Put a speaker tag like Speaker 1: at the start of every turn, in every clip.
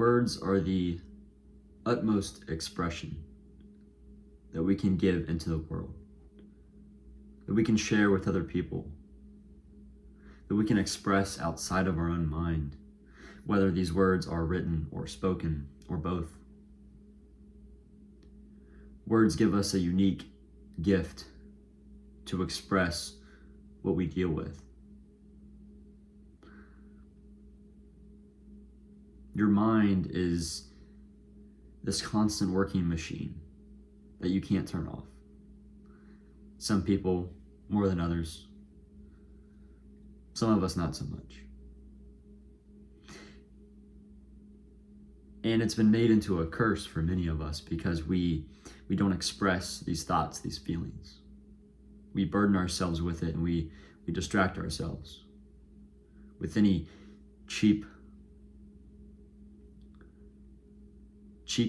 Speaker 1: Words are the utmost expression that we can give into the world, that we can share with other people, that we can express outside of our own mind, whether these words are written or spoken or both. Words give us a unique gift to express what we deal with. Your mind is this constant working machine that you can't turn off. Some people more than others. Some of us not so much. And it's been made into a curse for many of us because we don't express these thoughts, these feelings. We burden ourselves with it, and we distract ourselves with any cheap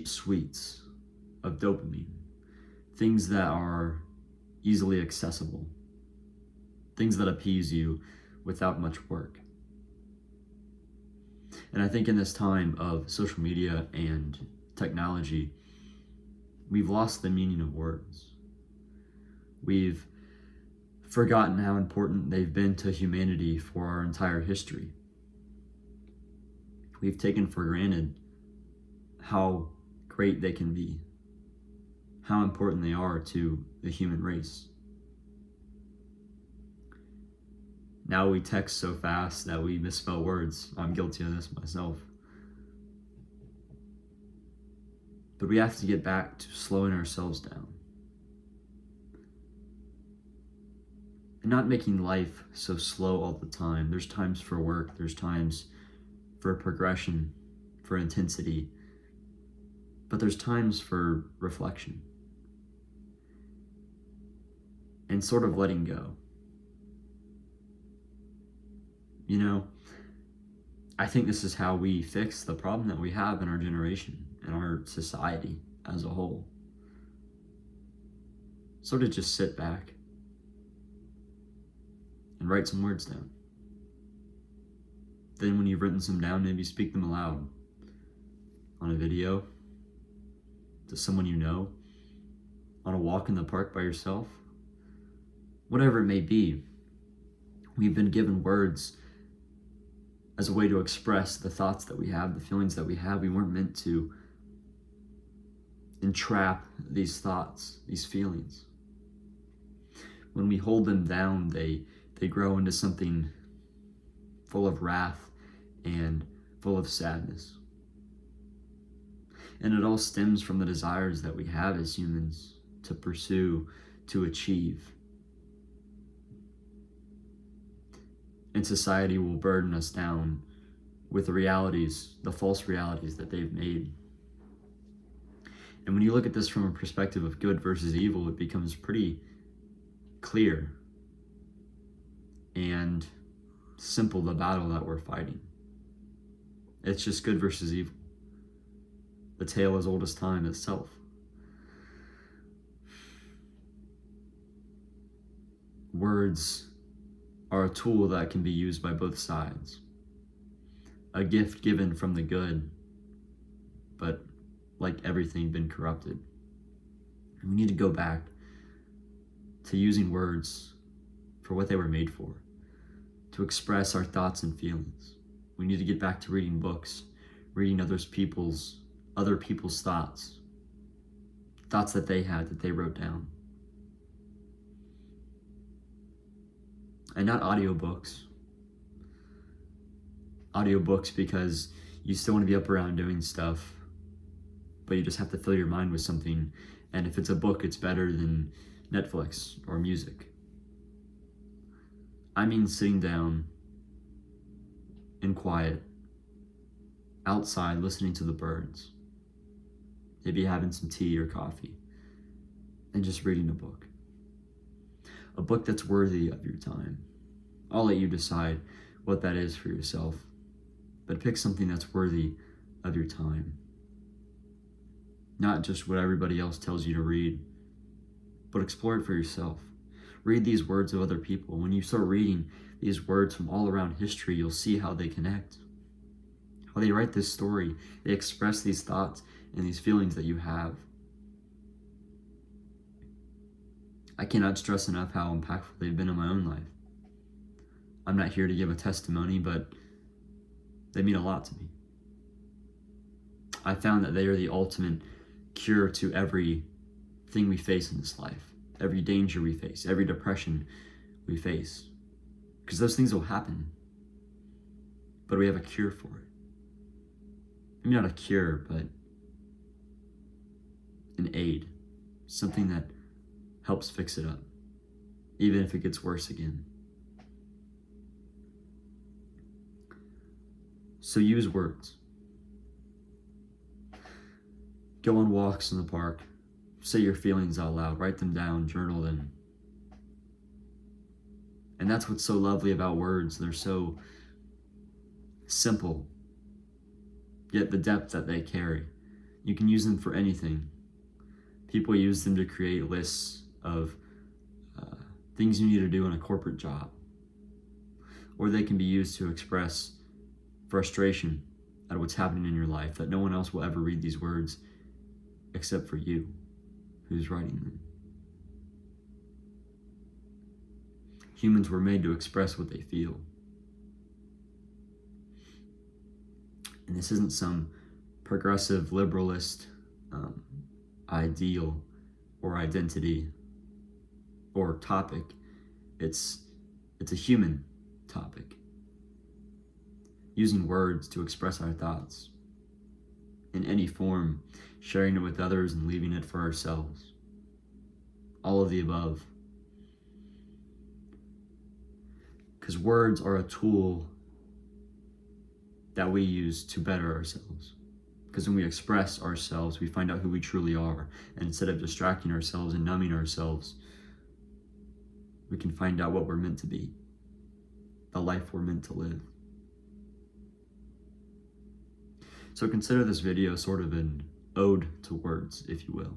Speaker 1: sweets of dopamine, things that are easily accessible, things that appease you without much work. And I think in this time of social media and technology, we've lost the meaning of words. We've forgotten how important they've been to humanity for our entire history. We've taken for granted how great they can be, how important they are to the human race. Now we text so fast that we misspell words. I'm guilty of this myself. But we have to get back to slowing ourselves down and not making life so slow all the time. There's times for work, there's times for progression, for intensity, but there's times for reflection and sort of letting go. You know, I think this is how we fix the problem that we have in our generation and our society as a whole. Sort of just sit back and write some words down. Then when you've written some down, maybe speak them aloud on a video, to someone you know, on a walk in the park by yourself, whatever it may be. We've been given words as a way to express the thoughts that we have, the feelings that we have. We weren't meant to entrap these thoughts, these feelings. When we hold them down, they grow into something full of wrath and full of sadness. And it all stems from the desires that we have as humans to pursue, to achieve. And society will burden us down with the realities, the false realities that they've made. And when you look at this from a perspective of good versus evil, it becomes pretty clear and simple, the battle that we're fighting. It's just good versus evil. The tale as old as time itself. Words are a tool that can be used by both sides. A gift given from the good, but like everything, been corrupted. And we need to go back to using words for what they were made for, to express our thoughts and feelings. We need to get back to reading books, reading other people's thoughts that they had, that they wrote down. And not audiobooks. Audiobooks because you still want to be up around doing stuff, but you just have to fill your mind with something. And if it's a book, it's better than Netflix or music. I mean sitting down in quiet, outside, listening to the birds, maybe having some tea or coffee, and just reading a book. A book that's worthy of your time. I'll let you decide what that is for yourself, but pick something that's worthy of your time. Not just what everybody else tells you to read, but explore it for yourself. Read these words of other people. When you start reading these words from all around history, you'll see how they connect, how they write this story. They express these thoughts and these feelings that you have. I cannot stress enough how impactful they've been in my own life. I'm not here to give a testimony, but they mean a lot to me. I found that they are the ultimate cure to everything we face in this life, every danger we face, every depression we face. Because those things will happen, but we have a cure for it. Maybe not a cure, but an aid, something that helps fix it up, even if it gets worse again. So use words. Go on walks in the park. Say your feelings out loud. Write them down. Journal them. And that's what's so lovely about words. They're so simple, yet the depth that they carry. You can use them for anything. People use them to create lists of things you need to do in a corporate job. Or they can be used to express frustration at what's happening in your life, that no one else will ever read these words except for you, who's writing them. Humans were made to express what they feel. And this isn't some progressive liberalist ideal or identity or topic. It's a human topic. Using words to express our thoughts in any form, sharing it with others and leaving it for ourselves. All of the above. Because words are a tool that we use to better ourselves. Because when we express ourselves, we find out who we truly are. And instead of distracting ourselves and numbing ourselves, we can find out what we're meant to be, the life we're meant to live. So consider this video sort of an ode to words, if you will.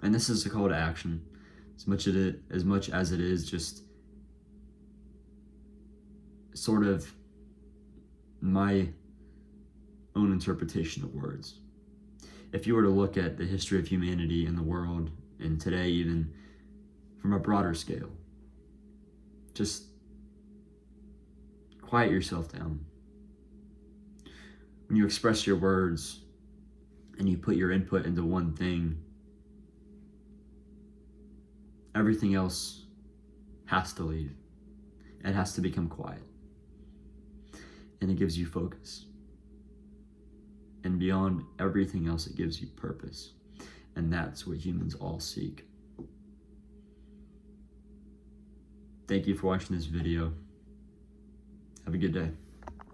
Speaker 1: And this is a call to action, as much as it is just sort of my own interpretation of words. If you were to look at the history of humanity and the world, and today even from a broader scale, just quiet yourself down. When you express your words and you put your input into one thing, everything else has to leave. It has to become quiet. And it gives you focus. And beyond everything else, it gives you purpose. And that's what humans all seek. Thank you for watching this video. Have a good day.